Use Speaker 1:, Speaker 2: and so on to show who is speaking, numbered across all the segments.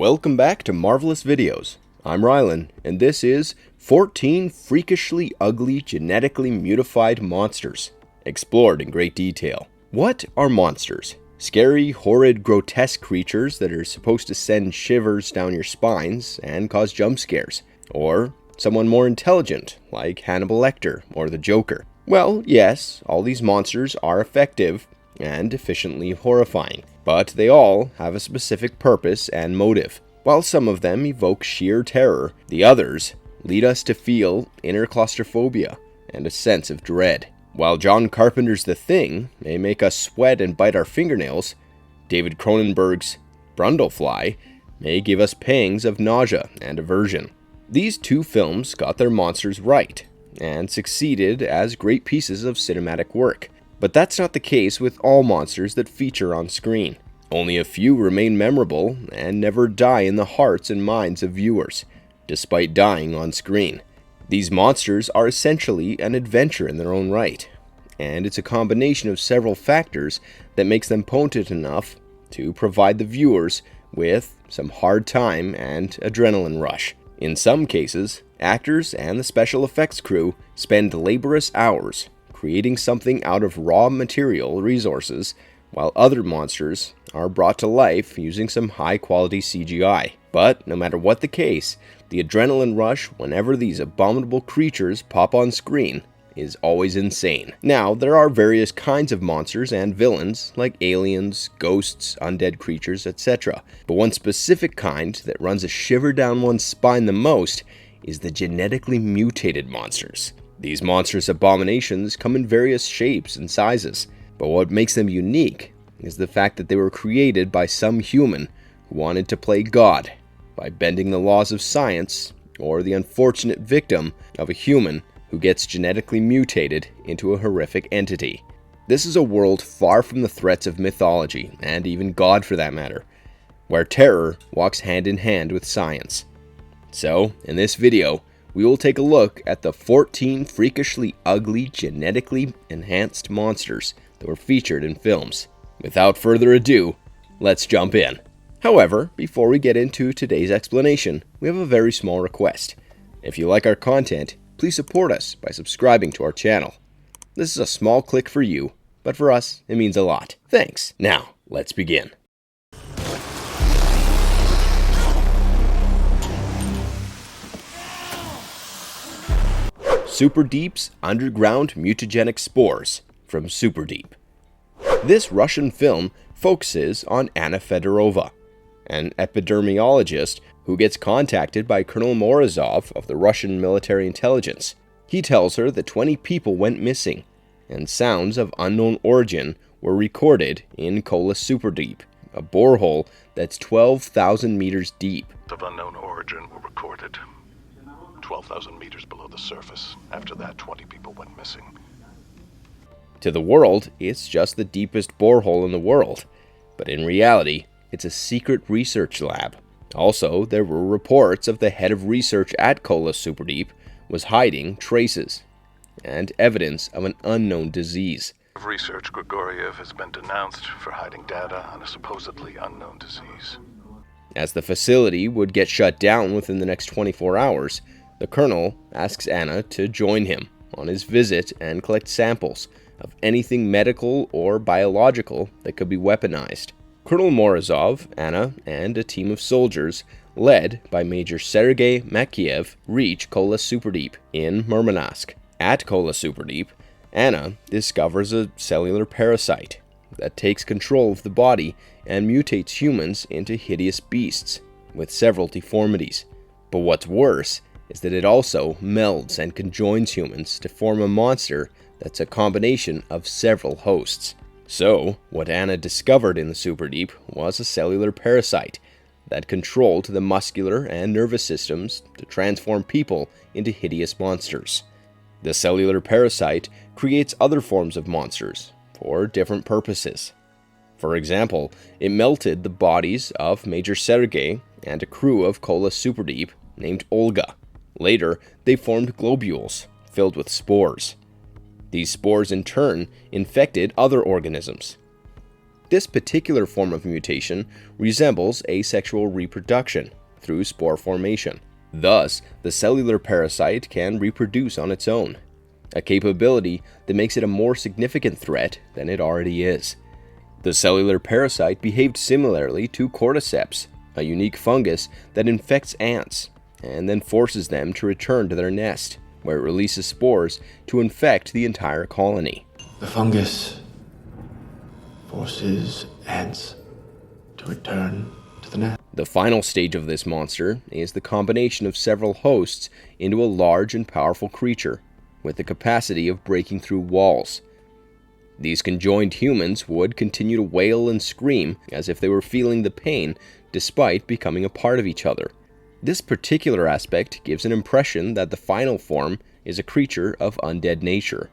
Speaker 1: Welcome back to Marvelous Videos. I'm Rylan, and this is 14 freakishly ugly genetically mutated monsters, explored in great detail. What are monsters? Scary, horrid, grotesque creatures that are supposed to send shivers down your spines and cause jump scares. Or someone more intelligent, like Hannibal Lecter or the Joker. Well, yes, all these monsters are effective and efficiently horrifying, but they all have a specific purpose and motive. While some of them evoke sheer terror, the others lead us to feel inner claustrophobia and a sense of dread. While John Carpenter's The Thing may make us sweat and bite our fingernails, David Cronenberg's Brundlefly may give us pangs of nausea and aversion. These two films got their monsters right and succeeded as great pieces of cinematic work. But that's not the case with all monsters that feature on screen. Only a few remain memorable and never die in the hearts and minds of viewers, despite dying on screen. These monsters are essentially an adventure in their own right, and it's a combination of several factors that makes them potent enough to provide the viewers with some hard time and adrenaline rush. In some cases, actors and the special effects crew spend laborious hours creating something out of raw material resources, while other monsters are brought to life using some high-quality CGI. But no matter what the case, the adrenaline rush whenever these abominable creatures pop on screen is always insane. Now, there are various kinds of monsters and villains, like aliens, ghosts, undead creatures, etc. But one specific kind that runs a shiver down one's spine the most is the genetically mutated monsters. These monstrous abominations come in various shapes and sizes, but what makes them unique is the fact that they were created by some human who wanted to play God by bending the laws of science, or the unfortunate victim of a human who gets genetically mutated into a horrific entity. This is a world far from the threats of mythology, and even God for that matter, where terror walks hand in hand with science. So, in this video, we will take a look at the 14 freakishly ugly genetically enhanced monsters that were featured in films. Without further ado, let's jump in. However, before we get into today's explanation, we have a very small request. If you like our content, please support us by subscribing to our channel. This is a small click for you, but for us, it means a lot. Thanks. Now, let's begin. Superdeep's Underground Mutagenic Spores from Superdeep. This Russian film focuses on Anna Fedorova, an epidemiologist who gets contacted by Colonel Morozov of the Russian military intelligence. He tells her that 20 people went missing, and sounds of unknown origin were recorded in Kola Superdeep, a borehole that's 12,000 meters deep.
Speaker 2: Of unknown origin were recorded 12,000 meters below the surface. After that, 20 people went missing.
Speaker 1: To the world, it's just the deepest borehole in the world, but in reality, it's a secret research lab. Also, there were reports of the head of research at Kola Superdeep was hiding traces and evidence of an unknown disease.
Speaker 2: Research Grigoriev has been denounced for hiding data on a supposedly unknown disease.
Speaker 1: As the facility would get shut down within the next 24 hours, the colonel asks Anna to join him on his visit and collect samples of anything medical or biological that could be weaponized. Colonel Morozov, Anna, and a team of soldiers, led by Major Sergei Makiev, reach Kola Superdeep in Murmansk. At Kola Superdeep, Anna discovers a cellular parasite that takes control of the body and mutates humans into hideous beasts with several deformities. But what's worse is that it also melds and conjoins humans to form a monster that's a combination of several hosts. So, what Anna discovered in the Superdeep was a cellular parasite that controlled the muscular and nervous systems to transform people into hideous monsters. The cellular parasite creates other forms of monsters for different purposes. For example, it melted the bodies of Major Sergei and a crew of Kola Superdeep named Olga. Later, they formed globules filled with spores. These spores in turn infected other organisms. This particular form of mutation resembles asexual reproduction through spore formation. Thus, the cellular parasite can reproduce on its own, a capability that makes it a more significant threat than it already is. The cellular parasite behaved similarly to cordyceps, a unique fungus that infects ants and then forces them to return to their nest, where it releases spores to infect the entire colony.
Speaker 3: The fungus forces ants to return to the nest.
Speaker 1: The final stage of this monster is the combination of several hosts into a large and powerful creature with the capacity of breaking through walls. These conjoined humans would continue to wail and scream as if they were feeling the pain despite becoming a part of each other. This particular aspect gives an impression that the final form is a creature of undead nature,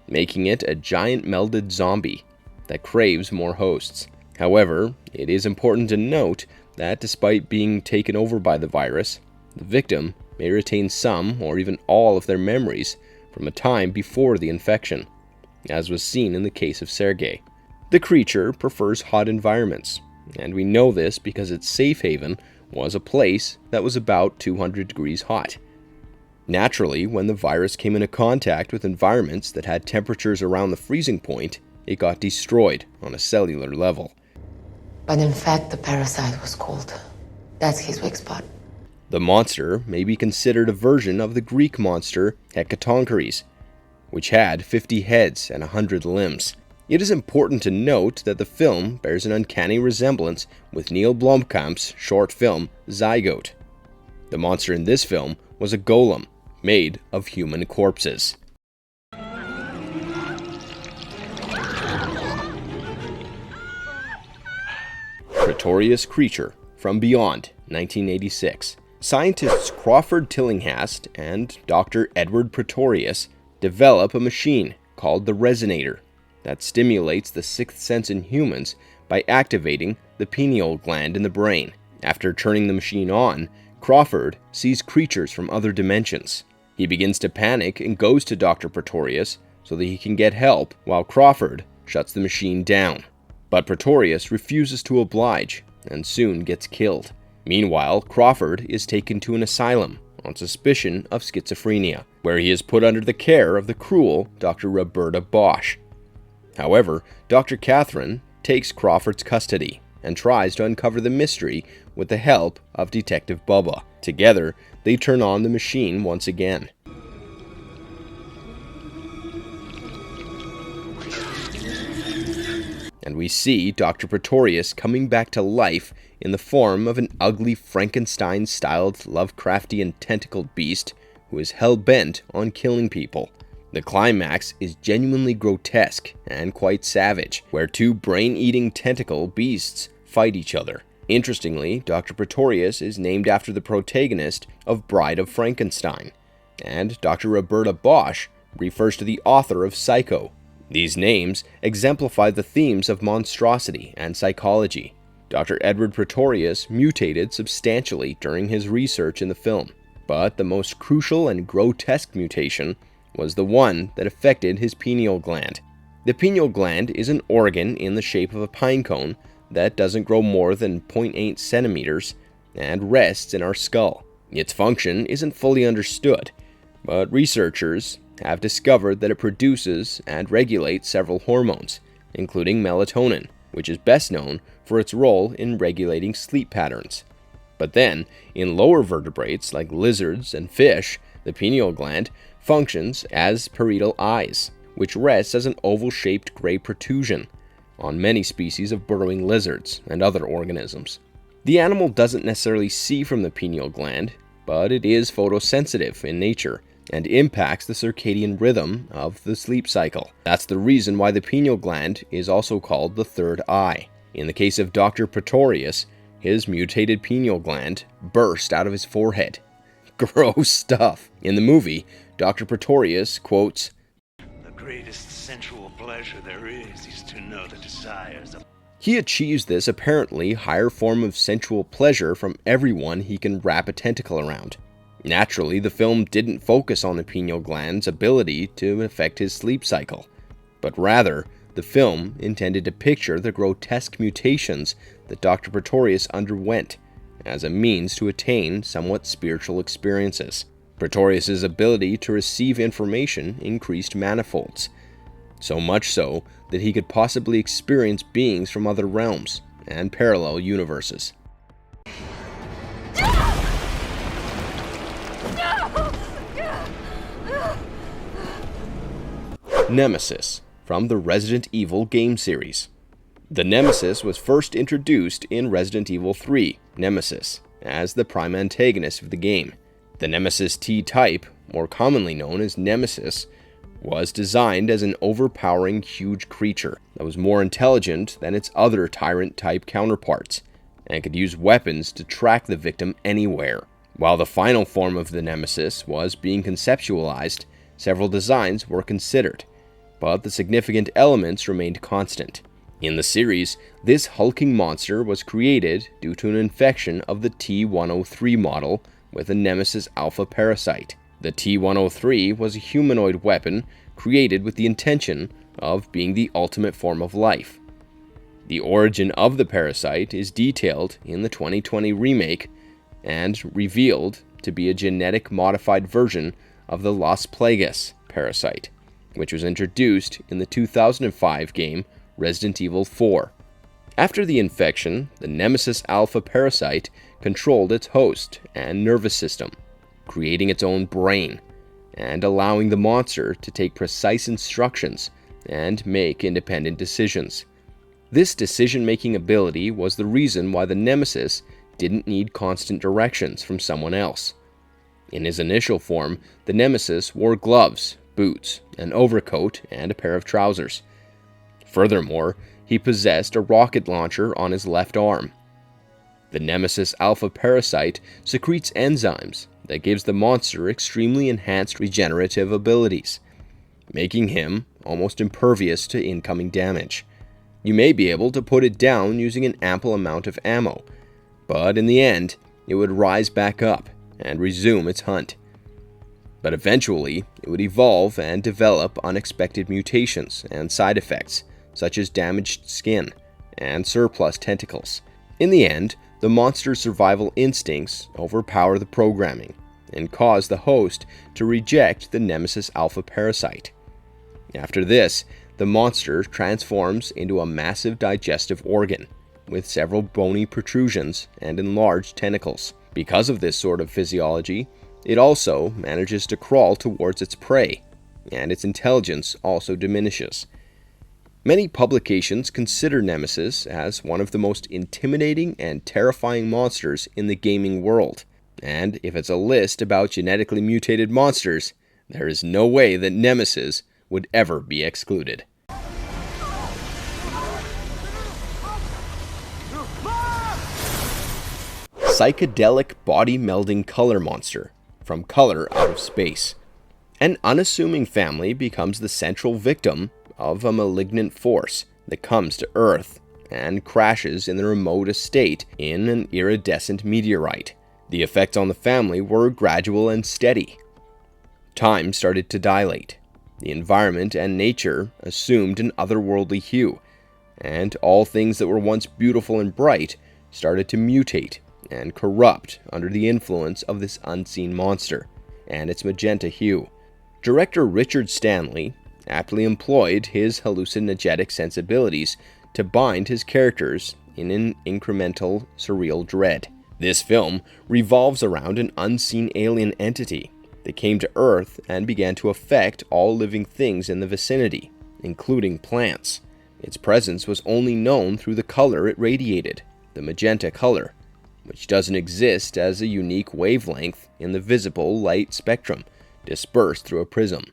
Speaker 1: making it a giant melded zombie that craves more hosts. However, it is important to note that despite being taken over by the virus, the victim may retain some or even all of their memories from a time before the infection, as was seen in the case of Sergei. The creature prefers hot environments, and we know this because its safe haven was a place that was about 200 degrees hot. Naturally, when the virus came into contact with environments that had temperatures around the freezing point, it got destroyed on a cellular level.
Speaker 4: But in fact, the parasite was cold. That's his weak spot.
Speaker 1: The monster may be considered a version of the Greek monster Hecatoncheires, which had 50 heads and 100 limbs. It is important to note that the film bears an uncanny resemblance with Neil Blomkamp's short film Zygote. The monster in this film was a golem made of human corpses. Pretorius Creature from Beyond, 1986. Scientists Crawford Tillinghast and Dr. Edward Pretorius develop a machine called the Resonator that stimulates the sixth sense in humans by activating the pineal gland in the brain. After turning the machine on, Crawford sees creatures from other dimensions. He begins to panic and goes to Dr. Pretorius so that he can get help, while Crawford shuts the machine down. But Pretorius refuses to oblige and soon gets killed. Meanwhile, Crawford is taken to an asylum on suspicion of schizophrenia, where he is put under the care of the cruel Dr. Roberta Bosch. However, Dr. Catherine takes Crawford's custody and tries to uncover the mystery with the help of Detective Bubba. Together, they turn on the machine once again. And we see Dr. Pretorius coming back to life in the form of an ugly Frankenstein-styled Lovecraftian tentacled beast who is hell-bent on killing people. The climax is genuinely grotesque and quite savage, where two brain-eating tentacle beasts fight each other. Interestingly, Dr. Pretorius is named after the protagonist of Bride of Frankenstein, and Dr. Roberta Bosch refers to the author of Psycho. These names exemplify the themes of monstrosity and psychology. Dr. Edward Pretorius mutated substantially during his research in the film, but the most crucial and grotesque mutation was the one that affected his pineal gland. The pineal gland is an organ in the shape of a pine cone that doesn't grow more than 0.8 centimeters and rests in our skull. Its function isn't fully understood, but researchers have discovered that it produces and regulates several hormones, including melatonin, which is best known for its role in regulating sleep patterns. But then, in lower vertebrates like lizards and fish, the pineal gland functions as parietal eyes, which rests as an oval-shaped gray protrusion on many species of burrowing lizards and other organisms. The animal doesn't necessarily see from the pineal gland, but it is photosensitive in nature and impacts the circadian rhythm of the sleep cycle. That's the reason why the pineal gland is also called the third eye. In the case of Dr. Pretorius, his mutated pineal gland burst out of his forehead. Gross stuff. In the movie, Dr. Pretorius quotes,
Speaker 5: "The greatest sensual pleasure there is to know the desires of..."
Speaker 1: He achieves this apparently higher form of sensual pleasure from everyone he can wrap a tentacle around. Naturally, the film didn't focus on the pineal gland's ability to affect his sleep cycle, but rather The film intended to picture the grotesque mutations that Dr. Pretorius underwent as a means to attain somewhat spiritual experiences. Pretorius's ability to receive information increased manifolds, so much so that he could possibly experience beings from other realms and parallel universes. Nemesis, from the Resident Evil game series. The Nemesis was first introduced in Resident Evil 3, Nemesis, as the prime antagonist of the game. The Nemesis T-type, more commonly known as Nemesis, was designed as an overpowering huge creature that was more intelligent than its other tyrant-type counterparts, and could use weapons to track the victim anywhere. While the final form of the Nemesis was being conceptualized, several designs were considered, but the significant elements remained constant. In the series, this hulking monster was created due to an infection of the T-103 model with a Nemesis alpha parasite. The T-103 was a humanoid weapon created with the intention of being the ultimate form of life. The origin of the parasite is detailed in the 2020 remake and revealed to be a genetic modified version of the Las Plagas parasite, which was introduced in the 2005 game Resident Evil 4. After the infection, the Nemesis alpha parasite controlled its host and nervous system, creating its own brain, and allowing the monster to take precise instructions and make independent decisions. This decision-making ability was the reason why the Nemesis didn't need constant directions from someone else. In his initial form, the Nemesis wore gloves, boots, an overcoat, and a pair of trousers. Furthermore, he possessed a rocket launcher on his left arm. The Nemesis alpha parasite secretes enzymes that gives the monster extremely enhanced regenerative abilities, making him almost impervious to incoming damage. You may be able to put it down using an ample amount of ammo, but in the end, it would rise back up and resume its hunt. But eventually, it would evolve and develop unexpected mutations and side effects, such as damaged skin and surplus tentacles. In the end, the monster's survival instincts overpower the programming and cause the host to reject the Nemesis alpha parasite. After this, the monster transforms into a massive digestive organ with several bony protrusions and enlarged tentacles. Because of this sort of physiology, it also manages to crawl towards its prey, and its intelligence also diminishes. Many publications consider Nemesis as one of the most intimidating and terrifying monsters in the gaming world, and if it's a list about genetically mutated monsters, there is no way that Nemesis would ever be excluded. Psychedelic body-melding color monster, from Color Out of Space. An unassuming family becomes the central victim of a malignant force that comes to Earth and crashes in the remote estate in an iridescent meteorite. The effects on the family were gradual and steady. Time started to dilate. The environment and nature assumed an otherworldly hue, and all things that were once beautiful and bright started to mutate and corrupt under the influence of this unseen monster and its magenta hue. Director Richard Stanley aptly employed his hallucinogenic sensibilities to bind his characters in an incremental, surreal dread. This film revolves around an unseen alien entity that came to Earth and began to affect all living things in the vicinity, including plants. Its presence was only known through the color it radiated, the magenta color, which doesn't exist as a unique wavelength in the visible light spectrum dispersed through a prism.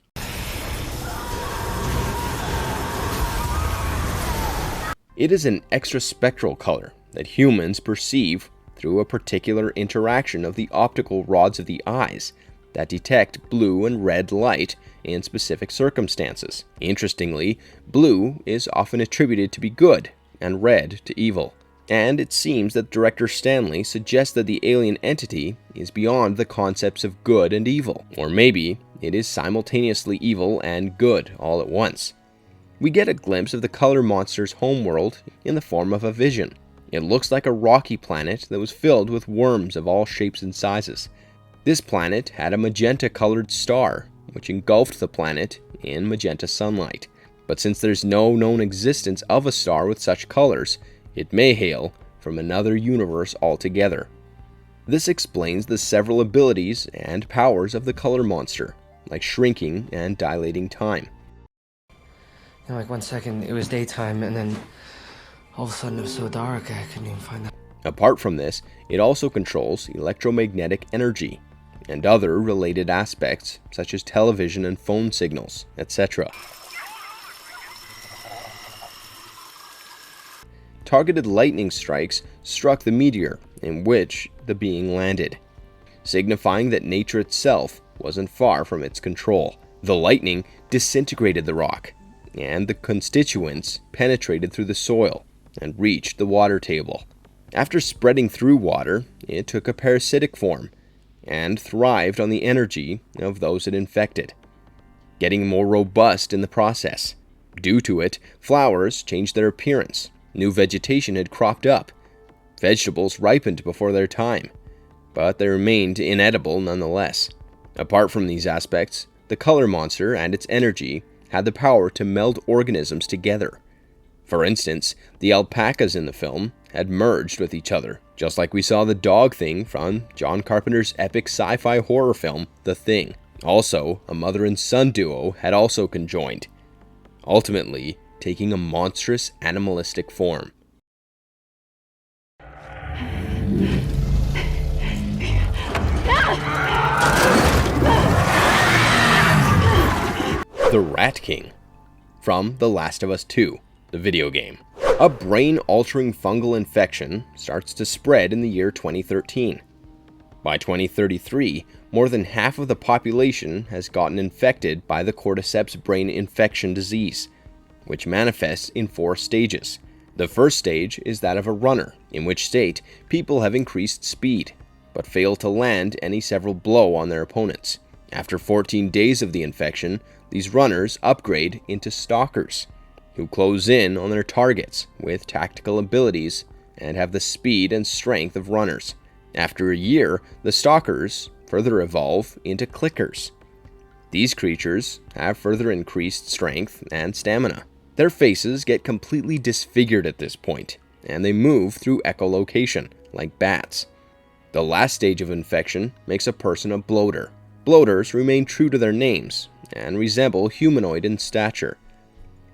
Speaker 1: It is an extraspectral color that humans perceive through a particular interaction of the optical rods of the eyes that detect blue and red light in specific circumstances. Interestingly, blue is often attributed to be good and red to evil. And it seems that director Stanley suggests that the alien entity is beyond the concepts of good and evil, or maybe it is simultaneously evil and good all at once. We get a glimpse of the color monster's homeworld in the form of a vision. It looks like a rocky planet that was filled with worms of all shapes and sizes. This planet had a magenta-colored star, which engulfed the planet in magenta sunlight. But since there's no known existence of a star with such colors, it may hail from another universe altogether. This explains the several abilities and powers of the color monster, like shrinking and dilating time.
Speaker 6: Like 1 second it was daytime, and then all of a sudden it was so dark I couldn't even find that.
Speaker 1: Apart from this, it also controls electromagnetic energy and other related aspects such as television and phone signals, etc. Targeted lightning strikes struck the meteor in which the being landed, signifying that nature itself wasn't far from its control. The lightning disintegrated the rock, and the constituents penetrated through the soil and reached the water table. After spreading through water, it took a parasitic form and thrived on the energy of those it infected, getting more robust in the process. Due to it, flowers changed their appearance, new vegetation had cropped up, vegetables ripened before their time, but they remained inedible nonetheless. Apart from these aspects, the color monster and its energy had the power to meld organisms together. For instance, the alpacas in the film had merged with each other, just like we saw the dog thing from John Carpenter's epic sci-fi horror film, The Thing. Also, a mother and son duo had also conjoined, ultimately taking a monstrous animalistic form. The Rat King, from The Last of Us 2, the video game. A brain-altering fungal infection starts to spread in the year 2013. By 2033, more than half of the population has gotten infected by the cordyceps brain infection disease, which manifests in 4 stages. The first stage is that of a runner, in which state people have increased speed, but fail to land any several blow on their opponents. After 14 days of the infection, these runners upgrade into stalkers, who close in on their targets with tactical abilities and have the speed and strength of runners. After a year, the stalkers further evolve into clickers. These creatures have further increased strength and stamina. Their faces get completely disfigured at this point, and they move through echolocation, like bats. The last stage of infection makes a person a bloater. Bloaters remain true to their names and resemble humanoid in stature,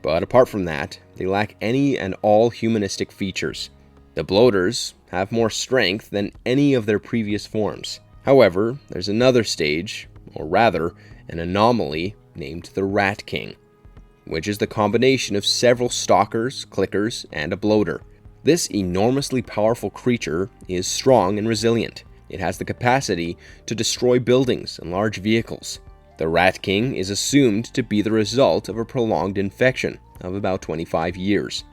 Speaker 1: but apart from that, they lack any and all humanistic features. The bloaters have more strength than any of their previous forms. However, there's another stage, or rather, an anomaly named the Rat King, which is the combination of several stalkers, clickers, and a bloater. This enormously powerful creature is strong and resilient. It has the capacity to destroy buildings and large vehicles. The Rat King is assumed to be the result of a prolonged infection of about 25 years.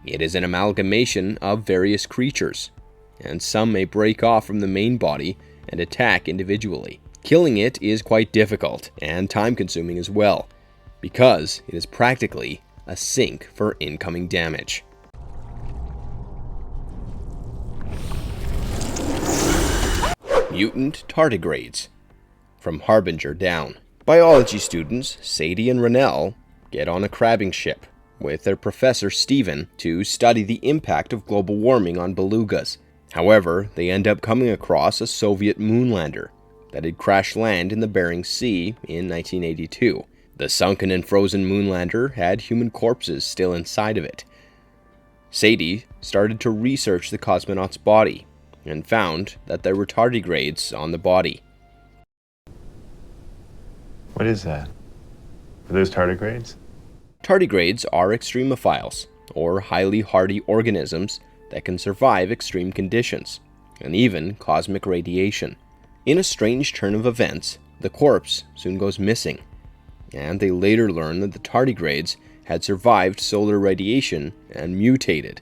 Speaker 1: It is an amalgamation of various creatures, and some may break off from the main body and attack individually. Killing it is quite difficult and time-consuming as well, because it is practically a sink for incoming damage. Mutant tardigrades, from Harbinger down. Biology students Sadie and Rennell get on a crabbing ship with their professor Stephen to study the impact of global warming on belugas. However, they end up coming across a Soviet moonlander that had crash land in the Bering Sea in 1982. The sunken and frozen moonlander had human corpses still inside of it. Sadie started to research the cosmonaut's body and found that there were tardigrades on the body.
Speaker 3: What is that? Are those tardigrades?
Speaker 1: Tardigrades are extremophiles, or highly hardy organisms that can survive extreme conditions, and even cosmic radiation. In a strange turn of events, the corpse soon goes missing, and they later learn that the tardigrades had survived solar radiation and mutated,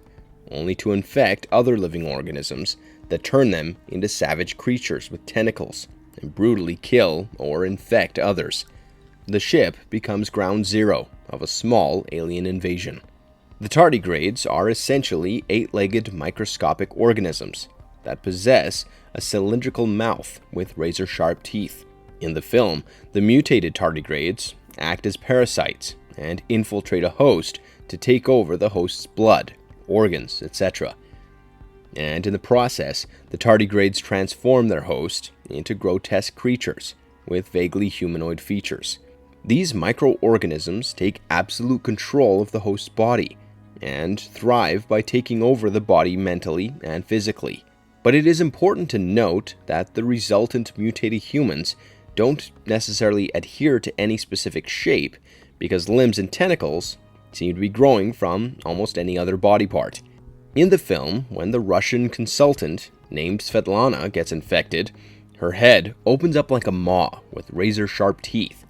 Speaker 1: only to infect other living organisms that turn them into savage creatures with tentacles and brutally kill or infect others. The ship becomes ground zero of a small alien invasion. The tardigrades are essentially 8-legged microscopic organisms that possess a cylindrical mouth with razor-sharp teeth. In the film, the mutated tardigrades act as parasites and infiltrate a host to take over the host's blood, organs, etc. And in the process, the tardigrades transform their host into grotesque creatures with vaguely humanoid features. These microorganisms take absolute control of the host's body and thrive by taking over the body mentally and physically. But it is important to note that the resultant mutated humans don't necessarily adhere to any specific shape, because limbs and tentacles seem to be growing from almost any other body part. In the film, when the Russian consultant named Svetlana gets infected, her head opens up like a maw with razor-sharp teeth,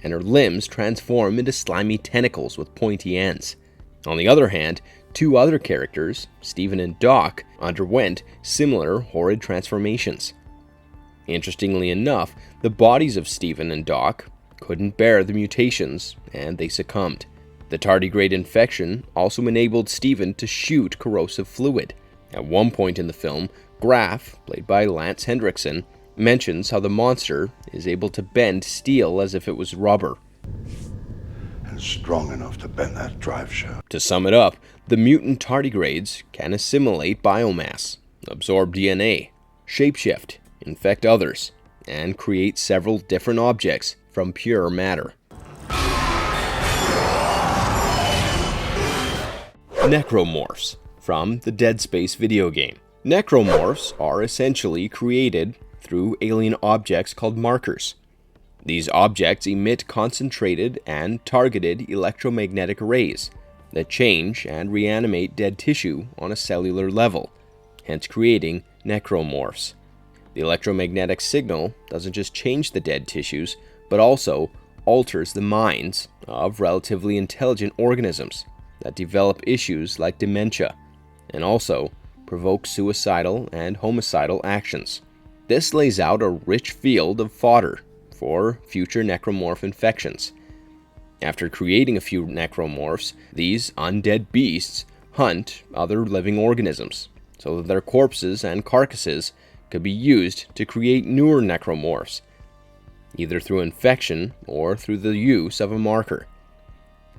Speaker 1: and her limbs transform into slimy tentacles with pointy ends. On the other hand, 2 other characters, Steven and Doc, underwent similar horrid transformations. Interestingly enough, the bodies of Steven and Doc couldn't bear the mutations, and they succumbed. The tardigrade infection also enabled Steven to shoot corrosive fluid. At one point in the film, Graf, played by Lance Hendrickson, mentions how the monster is able to bend steel as if it was rubber.
Speaker 7: And strong enough to bend that drive shaft.
Speaker 1: To sum it up, the mutant tardigrades can assimilate biomass, absorb DNA, shapeshift, infect others, and create several different objects from pure matter. Necromorphs, from the Dead Space video game. Necromorphs are essentially created through alien objects called markers. These objects emit concentrated and targeted electromagnetic rays that change and reanimate dead tissue on a cellular level, hence creating necromorphs. The electromagnetic signal doesn't just change the dead tissues, but also alters the minds of relatively intelligent organisms that develop issues like dementia, and also provoke suicidal and homicidal actions. This lays out a rich field of fodder for future necromorph infections. After creating a few necromorphs, these undead beasts hunt other living organisms, so that their corpses and carcasses could be used to create newer necromorphs, either through infection or through the use of a marker.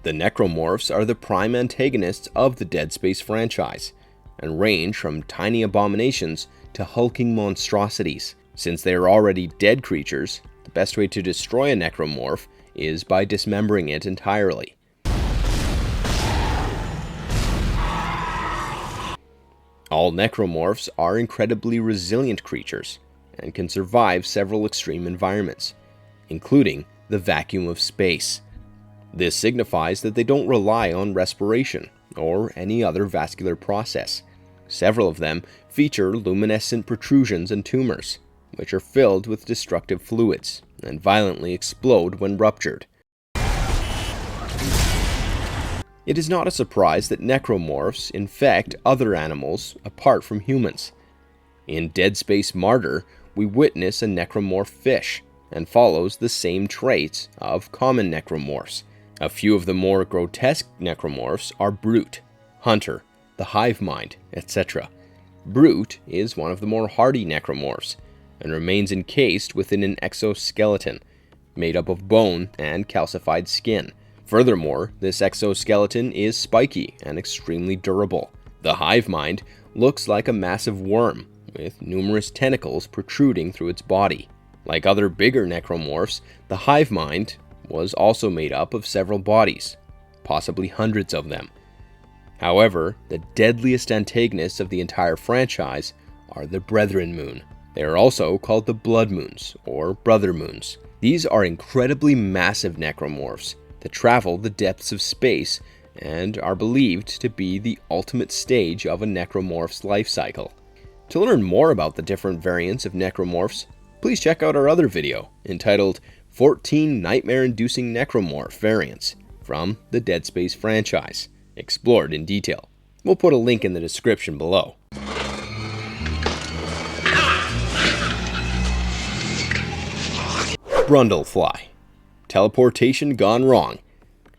Speaker 1: The necromorphs are the prime antagonists of the Dead Space franchise, and range from tiny abominations to hulking monstrosities. Since they are already dead creatures, the best way to destroy a necromorph is by dismembering it entirely. All necromorphs are incredibly resilient creatures and can survive several extreme environments, including the vacuum of space. This signifies that they don't rely on respiration or any other vascular process. Several of them feature luminescent protrusions and tumors, which are filled with destructive fluids and violently explode when ruptured. It is not a surprise that necromorphs infect other animals apart from humans. In Dead Space Martyr, we witness a necromorph fish, and follows the same traits of common necromorphs. A few of the more grotesque necromorphs are Brute, Hunter, the Hive Mind, etc. Brute is one of the more hardy necromorphs, and remains encased within an exoskeleton, made up of bone and calcified skin. Furthermore, this exoskeleton is spiky and extremely durable. The Hive Mind looks like a massive worm, with numerous tentacles protruding through its body. Like other bigger necromorphs, the Hive Mind was also made up of several bodies, possibly hundreds of them. However, the deadliest antagonists of the entire franchise are the Brethren Moon. They are also called the Blood Moons, or Brother Moons. These are incredibly massive necromorphs that travel the depths of space and are believed to be the ultimate stage of a necromorph's life cycle. To learn more about the different variants of necromorphs, please check out our other video entitled 14 Nightmare-Inducing Necromorph Variants from the Dead Space franchise, explored in detail. We'll put a link in the description below. Brundlefly. Teleportation gone wrong.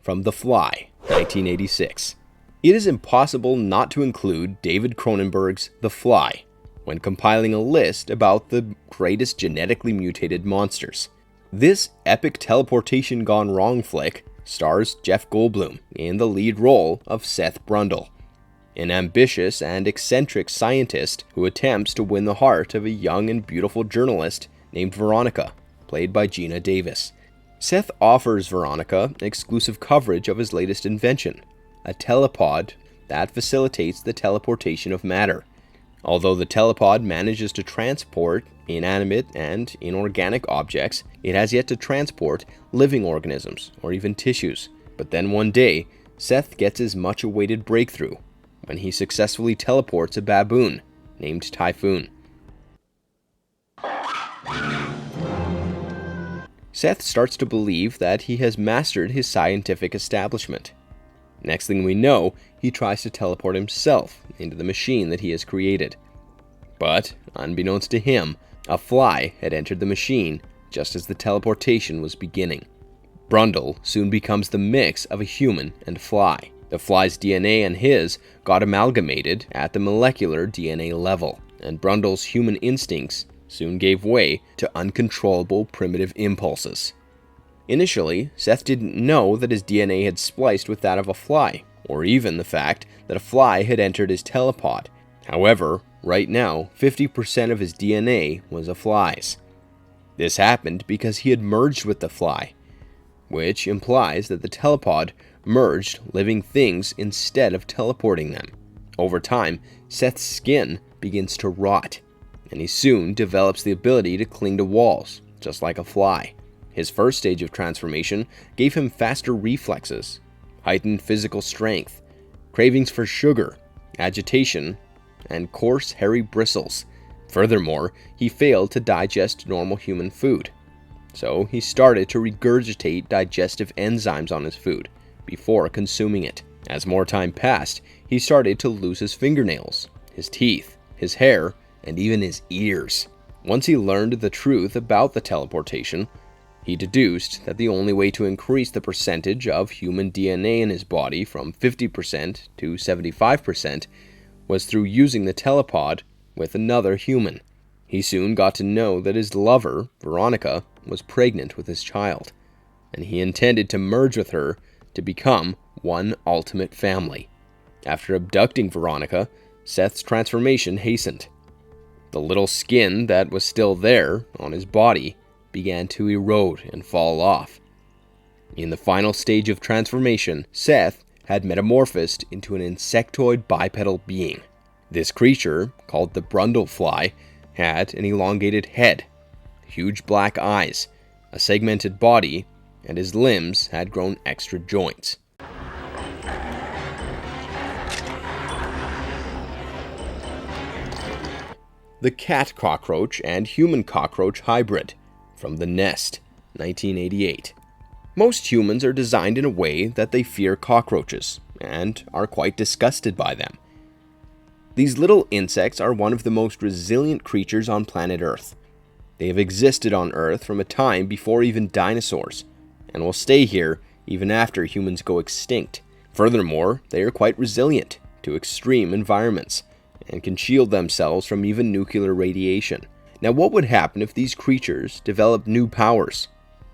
Speaker 1: from The Fly, 1986. It is impossible not to include David Cronenberg's The Fly when compiling a list about the greatest genetically mutated monsters. This epic teleportation gone wrong flick stars Jeff Goldblum in the lead role of Seth Brundle, an ambitious and eccentric scientist who attempts to win the heart of a young and beautiful journalist named Veronica, played by Gina Davis. Seth offers Veronica exclusive coverage of his latest invention, a telepod that facilitates the teleportation of matter. Although the telepod manages to transport inanimate and inorganic objects, it has yet to transport living organisms or even tissues. But then one day, Seth gets his much-awaited breakthrough when he successfully teleports a baboon named Typhoon. Seth starts to believe that he has mastered his scientific establishment. Next thing we know, he tries to teleport himself into the machine that he has created. But, unbeknownst to him, a fly had entered the machine just as the teleportation was beginning. Brundle soon becomes the mix of a human and fly. The fly's DNA and his got amalgamated at the molecular DNA level, and Brundle's human instincts soon gave way to uncontrollable primitive impulses. Initially, Seth didn't know that his DNA had spliced with that of a fly, or even the fact that a fly had entered his telepod. However, right now, 50% of his DNA was a fly's. This happened because he had merged with the fly, which implies that the telepod merged living things instead of teleporting them. Over time, Seth's skin begins to rot, and he soon develops the ability to cling to walls, just like a fly. His first stage of transformation gave him faster reflexes, heightened physical strength, cravings for sugar, agitation, and coarse, hairy bristles. Furthermore, he failed to digest normal human food, so he started to regurgitate digestive enzymes on his food before consuming it. As more time passed, he started to lose his fingernails, his teeth, his hair, and even his ears. Once he learned the truth about the teleportation, he deduced that the only way to increase the percentage of human DNA in his body from 50% to 75% was through using the telepod with another human. He soon got to know that his lover, Veronica, was pregnant with his child, and he intended to merge with her to become one ultimate family. After abducting Veronica, Seth's transformation hastened. The little skin that was still there on his body began to erode and fall off. In the final stage of transformation, Seth had metamorphosed into an insectoid bipedal being. This creature, called the Brundlefly, had an elongated head, huge black eyes, a segmented body, and his limbs had grown extra joints. The cat cockroach and human cockroach hybrid from The Nest, 1988. Most humans are designed in a way that they fear cockroaches and are quite disgusted by them. These little insects are one of the most resilient creatures on planet Earth. They have existed on Earth from a time before even dinosaurs, and will stay here even after humans go extinct. Furthermore, they are quite resilient to extreme environments, and can shield themselves from even nuclear radiation. Now, what would happen if these creatures developed new powers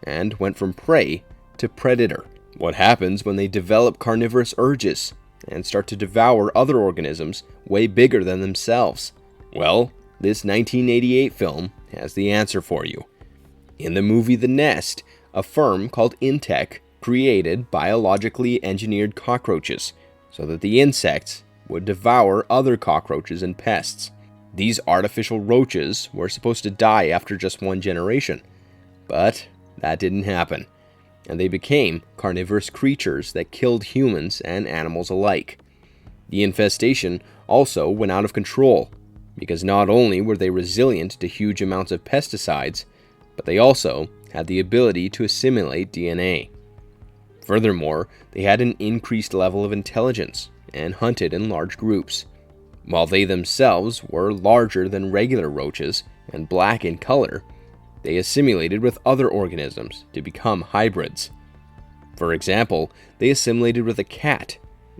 Speaker 1: and went from prey to predator? What happens when they develop carnivorous urges and start to devour other organisms way bigger than themselves? Well, this 1988 film has the answer for you. In the movie The Nest, a firm called Intech created biologically engineered cockroaches so that the insects would devour other cockroaches and pests. These artificial roaches were supposed to die after just one generation, but that didn't happen, and they became carnivorous creatures that killed humans and animals alike. The infestation also went out of control, because not only were they resilient to huge amounts of pesticides, but they also had the ability to assimilate DNA. Furthermore, they had an increased level of intelligence and hunted in large groups. While they themselves were larger than regular roaches and black in color, they assimilated with other organisms to become hybrids. For example, they assimilated with a cat,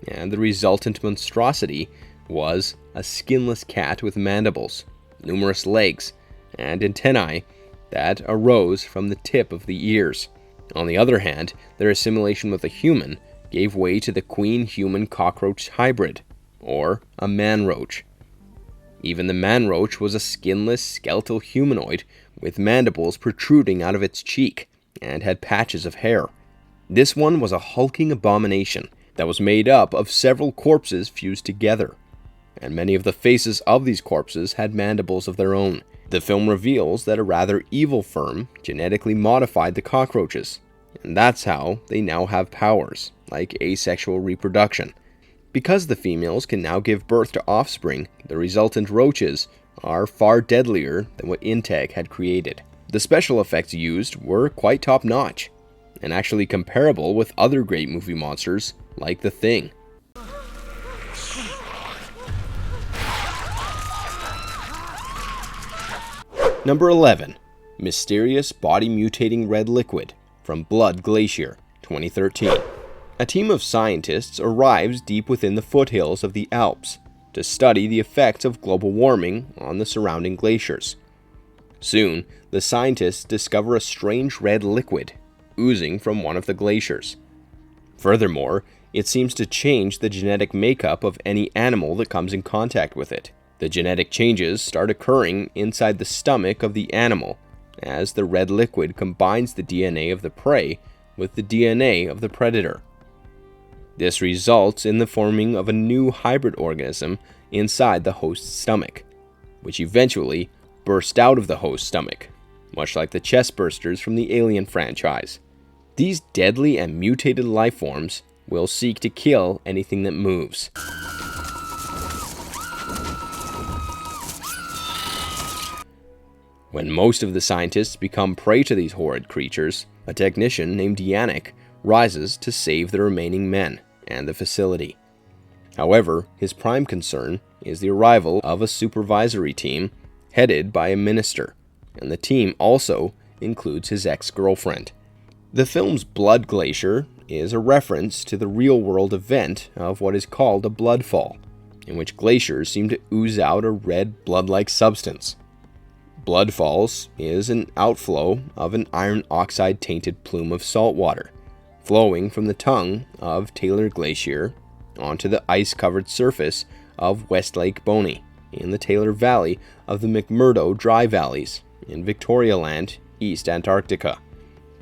Speaker 1: and the resultant monstrosity was a skinless cat with mandibles, numerous legs, and antennae that arose from the tip of the ears. On the other hand, their assimilation with a human gave way to the queen-human cockroach hybrid, or a man-roach. Even the man-roach was a skinless, skeletal humanoid with mandibles protruding out of its cheek and had patches of hair. This one was a hulking abomination that was made up of several corpses fused together, and many of the faces of these corpses had mandibles of their own. The film reveals that a rather evil firm genetically modified the cockroaches, and that's how they now have powers, like asexual reproduction. Because the females can now give birth to offspring, the resultant roaches are far deadlier than what Integ had created. The special effects used were quite top-notch, and actually comparable with other great movie monsters like The Thing. Number 11. Mysterious Body-Mutating Red Liquid from Blood Glacier, 2013. A team of scientists arrives deep within the foothills of the Alps to study the effects of global warming on the surrounding glaciers. Soon, the scientists discover a strange red liquid oozing from one of the glaciers. Furthermore, it seems to change the genetic makeup of any animal that comes in contact with it. The genetic changes start occurring inside the stomach of the animal as the red liquid combines the DNA of the prey with the DNA of the predator. This results in the forming of a new hybrid organism inside the host's stomach, which eventually burst out of the host's stomach, much like the chest bursters from the Alien franchise. These deadly and mutated life forms will seek to kill anything that moves. When most of the scientists become prey to these horrid creatures, a technician named Yannick rises to save the remaining men and the facility. However, his prime concern is the arrival of a supervisory team headed by a minister, and the team also includes his ex-girlfriend. The film's Blood Glacier is a reference to the real-world event of what is called a bloodfall, in which glaciers seem to ooze out a red blood-like substance. Bloodfalls is an outflow of an iron oxide-tainted plume of salt water, flowing from the tongue of Taylor Glacier onto the ice-covered surface of West Lake Boney in the Taylor Valley of the McMurdo Dry Valleys in Victoria Land, East Antarctica.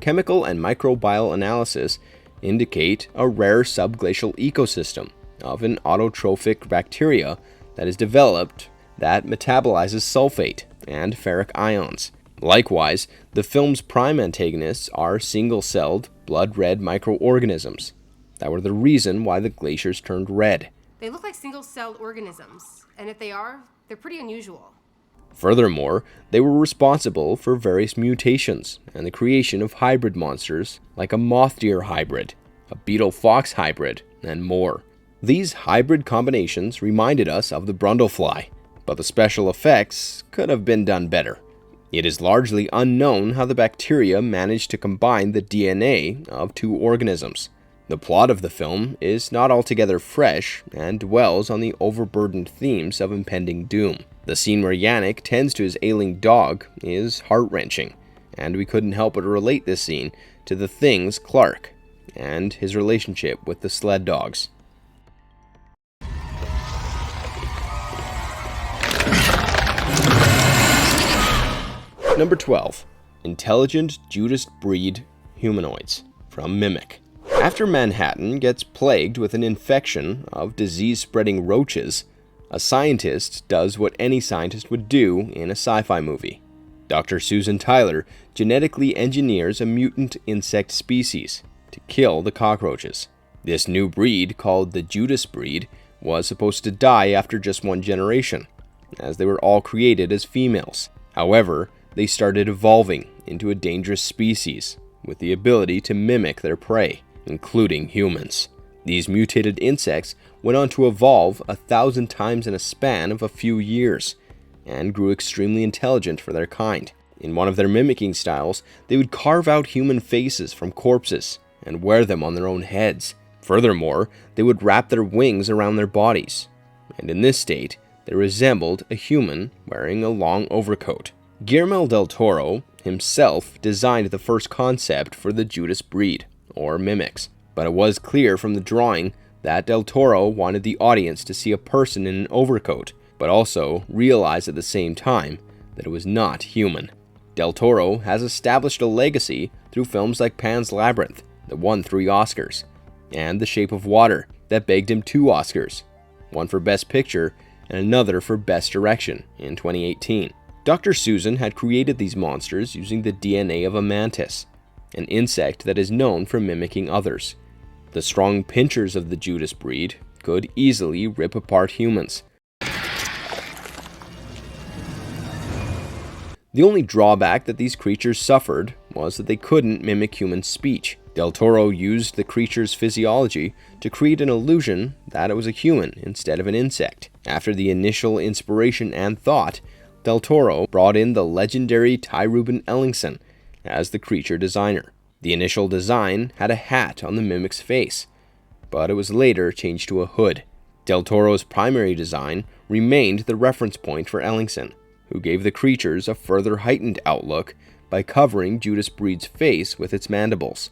Speaker 1: Chemical and microbial analysis indicate a rare subglacial ecosystem of an autotrophic bacteria that is developed that metabolizes sulfate and ferric ions. Likewise, the film's prime antagonists are single-celled, blood-red microorganisms that were the reason why the glaciers turned red.
Speaker 8: They look like single-celled organisms, and if they are, they're pretty unusual.
Speaker 1: Furthermore, they were responsible for various mutations and the creation of hybrid monsters like a moth-deer hybrid, a beetle-fox hybrid, and more. These hybrid combinations reminded us of the Brundlefly, but the special effects could have been done better. It is largely unknown how the bacteria managed to combine the DNA of two organisms. The plot of the film is not altogether fresh and dwells on the overburdened themes of impending doom. The scene where Yannick tends to his ailing dog is heart-wrenching, and we couldn't help but relate this scene to The Thing's Clark and his relationship with the sled dogs. Number 12. Intelligent Judas breed humanoids from Mimic. After Manhattan gets plagued with an infection of disease-spreading roaches, a scientist does what any scientist would do in a sci-fi movie. Dr. Susan Tyler genetically engineers a mutant insect species to kill the cockroaches. This new breed, called the Judas breed, was supposed to die after just one generation, as they were all created as females. However, they started evolving into a dangerous species with the ability to mimic their prey, including humans. These mutated insects went on to evolve 1,000 times in a span of a few years, and grew extremely intelligent for their kind. In one of their mimicking styles, they would carve out human faces from corpses, and wear them on their own heads. Furthermore, they would wrap their wings around their bodies, and in this state, they resembled a human wearing a long overcoat. Guillermo del Toro himself designed the first concept for the Judas breed, or mimics, but it was clear from the drawing that del Toro wanted the audience to see a person in an overcoat, but also realized at the same time that it was not human. Del Toro has established a legacy through films like Pan's Labyrinth, that won 3 Oscars, and The Shape of Water, that begged him 2 Oscars, one for Best Picture and another for Best Direction in 2018. Dr. Susan had created these monsters using the DNA of a mantis, an insect that is known for mimicking others. The strong pinchers of the Judas breed could easily rip apart humans. The only drawback that these creatures suffered was that they couldn't mimic human speech. Del Toro used the creature's physiology to create an illusion that it was a human instead of an insect. After the initial inspiration and thought, Del Toro brought in the legendary Ty Ruben Ellingson as the creature designer. The initial design had a hat on the mimic's face, but it was later changed to a hood. Del Toro's primary design remained the reference point for Ellingson, who gave the creatures a further heightened outlook by covering Judas breed's face with its mandibles.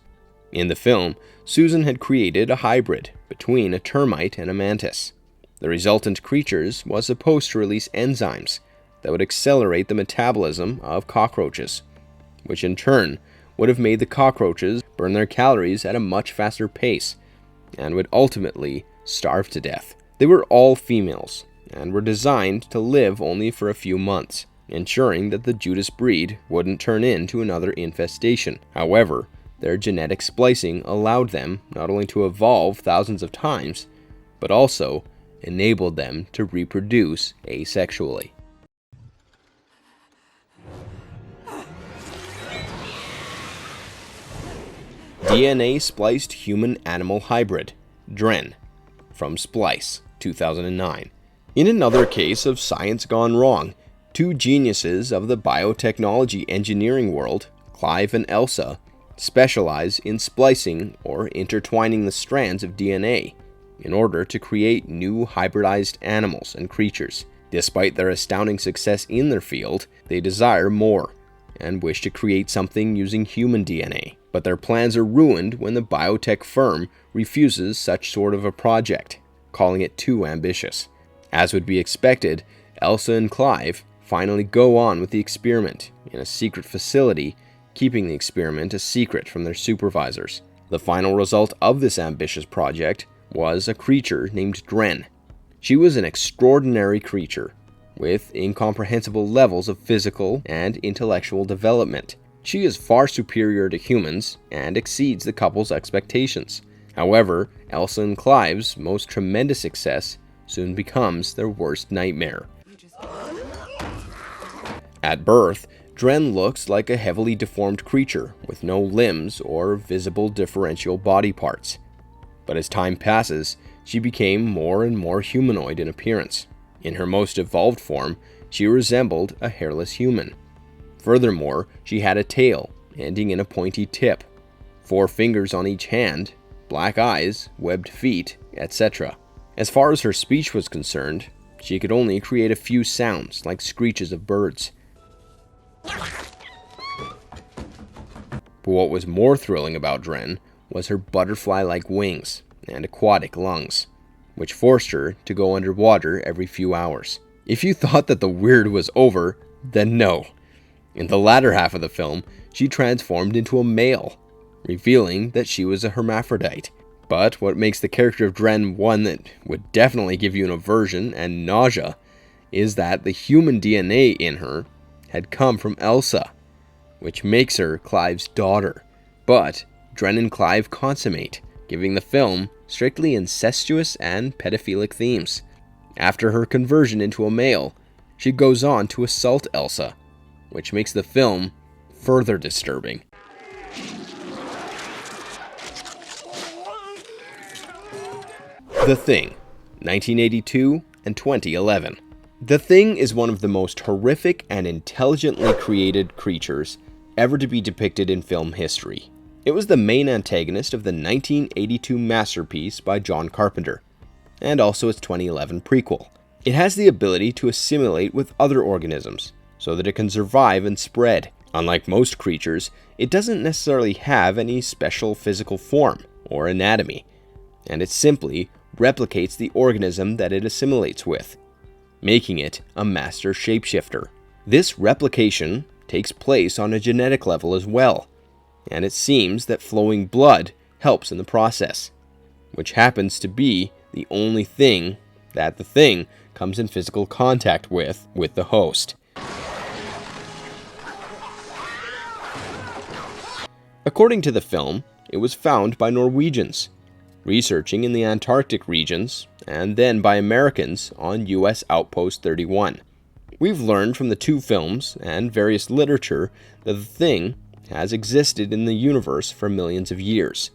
Speaker 1: In the film, Susan had created a hybrid between a termite and a mantis. The resultant creatures was supposed to release enzymes that would accelerate the metabolism of cockroaches, which in turn would have made the cockroaches burn their calories at a much faster pace and would ultimately starve to death. They were all females and were designed to live only for a few months, ensuring that the Judas breed wouldn't turn into another infestation. However, their genetic splicing allowed them not only to evolve thousands of times, but also enabled them to reproduce asexually. DNA spliced human-animal hybrid, Dren, from Splice, 2009. In another case of science gone wrong, 2 geniuses of the biotechnology engineering world, Clive and Elsa, specialize in splicing or intertwining the strands of DNA in order to create new hybridized animals and creatures. Despite their astounding success in their field, they desire more and wish to create something using human DNA. But their plans are ruined when the biotech firm refuses such sort of a project, calling it too ambitious. As would be expected, Elsa and Clive finally go on with the experiment in a secret facility, keeping the experiment a secret from their supervisors. The final result of this ambitious project was a creature named Dren. She was an extraordinary creature, with incomprehensible levels of physical and intellectual development. She is far superior to humans and exceeds the couple's expectations. However, Elsa and Clive's most tremendous success soon becomes their worst nightmare. At birth, Dren looks like a heavily deformed creature with no limbs or visible differential body parts. But as time passes, she became more and more humanoid in appearance. In her most evolved form, she resembled a hairless human. Furthermore, she had a tail, ending in a pointy tip, 4 fingers on each hand, black eyes, webbed feet, etc. As far as her speech was concerned, she could only create a few sounds like screeches of birds. But what was more thrilling about Dren was her butterfly-like wings and aquatic lungs, which forced her to go underwater every few hours. If you thought that the weird was over, then no. In the latter half of the film, she transformed into a male, revealing that she was a hermaphrodite. But what makes the character of Dren one that would definitely give you an aversion and nausea is that the human DNA in her had come from Elsa, which makes her Clive's daughter. But Dren and Clive consummate, giving the film strictly incestuous and pedophilic themes. After her conversion into a male, she goes on to assault Elsa, which makes the film further disturbing. The Thing, 1982 and 2011. The Thing is one of the most horrific and intelligently created creatures ever to be depicted in film history. It was the main antagonist of the 1982 masterpiece by John Carpenter, and also its 2011 prequel. It has the ability to assimilate with other organisms, so that it can survive and spread. Unlike most creatures, it doesn't necessarily have any special physical form or anatomy, and it simply replicates the organism that it assimilates with, making it a master shapeshifter. This replication takes place on a genetic level as well, and it seems that flowing blood helps in the process, which happens to be the only thing that the thing comes in physical contact with the host. According to the film, it was found by Norwegians, researching in the Antarctic regions, and then by Americans on US Outpost 31. We've learned from the two films and various literature that the thing has existed in the universe for millions of years,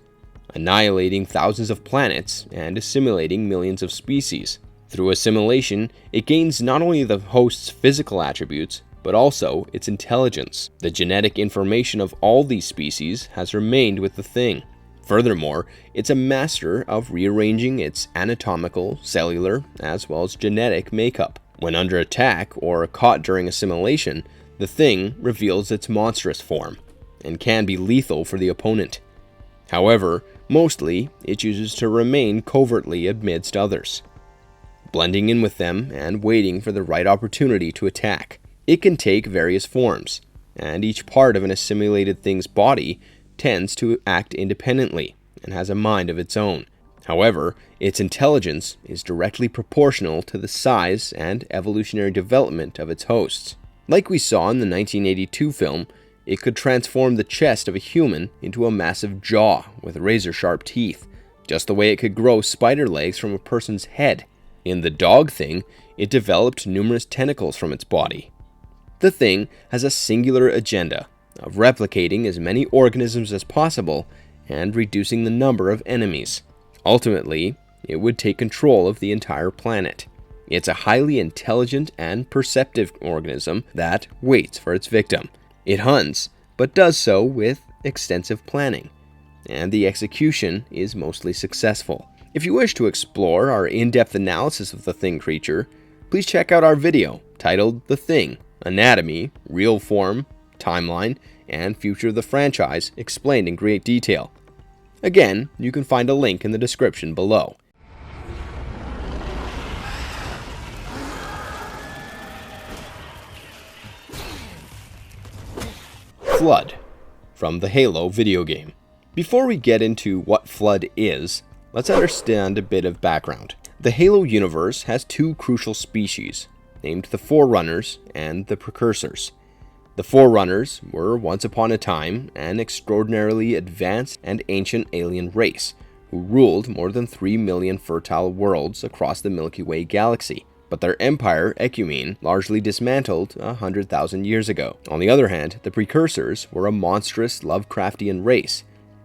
Speaker 1: annihilating thousands of planets and assimilating millions of species. Through assimilation, it gains not only the host's physical attributes, but also its intelligence. The genetic information of all these species has remained with the thing. Furthermore, it's a master of rearranging its anatomical, cellular, as well as genetic makeup. When under attack or caught during assimilation, the thing reveals its monstrous form, and can be lethal for the opponent. However, mostly, it chooses to remain covertly amidst others, blending in with them and waiting for the right opportunity to attack. It can take various forms, and each part of an assimilated thing's body tends to act independently and has a mind of its own. However, its intelligence is directly proportional to the size and evolutionary development of its hosts. Like we saw in the 1982 film, it could transform the chest of a human into a massive jaw with razor-sharp teeth, just the way it could grow spider legs from a person's head. In the dog thing, it developed numerous tentacles from its body. The thing has a singular agenda of replicating as many organisms as possible and reducing the number of enemies. Ultimately, it would take control of the entire planet. It's a highly intelligent and perceptive organism that waits for its victim. It hunts, but does so with extensive planning, and the execution is mostly successful. If you wish to explore our in-depth analysis of the Thing creature, please check out our video titled The Thing: Anatomy, Real Form, Timeline, and Future of the Franchise explained in great detail. Again, you can find a link in the description below. Flood, from the Halo video game. Before we get into what Flood is, let's understand a bit of background. The Halo universe has two crucial species, named the Forerunners and the Precursors. The Forerunners were once upon a time an extraordinarily advanced and ancient alien race who ruled more than 3 million fertile worlds across the Milky Way galaxy, but their empire, Ecumene, largely dismantled 100,000 years ago. On the other hand, the Precursors were a monstrous Lovecraftian race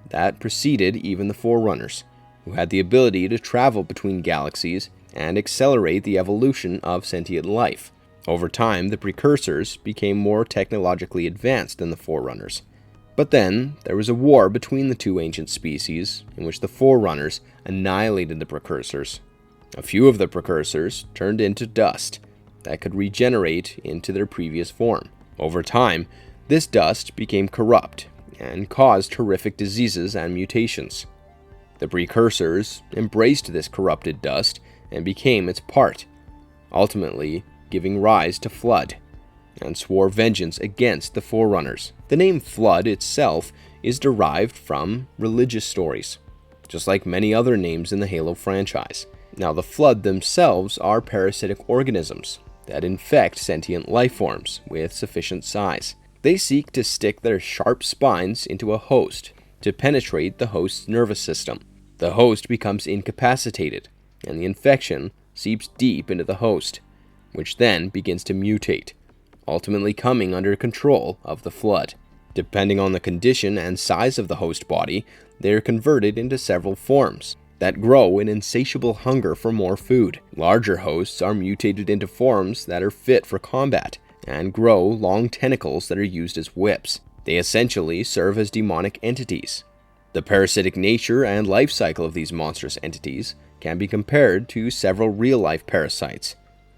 Speaker 1: that preceded even the Forerunners, who had the ability to travel between galaxies and accelerate the evolution of sentient life. Over time, the Precursors became more technologically advanced than the Forerunners. But then, there was a war between the two ancient species, in which the Forerunners annihilated the Precursors. A few of the Precursors turned into dust that could regenerate into their previous form. Over time, this dust became corrupt and caused horrific diseases and mutations. The Precursors embraced this corrupted dust and became its part, ultimately giving rise to Flood, and swore vengeance against the Forerunners. The name Flood itself is derived from religious stories, just like many other names in the Halo franchise. Now, the Flood themselves are parasitic organisms that infect sentient life forms with sufficient size. They seek to stick their sharp spines into a host to penetrate the host's nervous system. The host becomes incapacitated, and the infection seeps deep into the host, which then begins to mutate, ultimately coming under control of the Flood. Depending on the condition and size of the host body, they are converted into several forms that grow in insatiable hunger for more food. Larger hosts are mutated into forms that are fit for combat and grow long tentacles that are used as whips. They essentially serve as demonic entities, The parasitic nature and life cycle of these monstrous entities can be compared to several real-life parasites,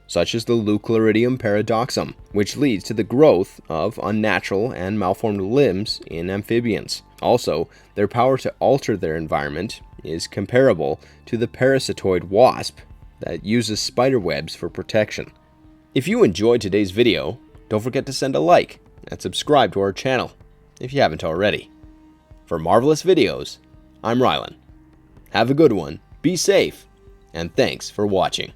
Speaker 1: such as the Leuclaridium paradoxum, which leads to the growth of unnatural and malformed limbs in amphibians. Also, their power to alter their environment is comparable to the parasitoid wasp that uses spider webs for protection. If you enjoyed today's video, don't forget to send a like and subscribe to our channel if you haven't already. For marvelous videos, I'm Rylan. Have a good one, be safe, and thanks for watching.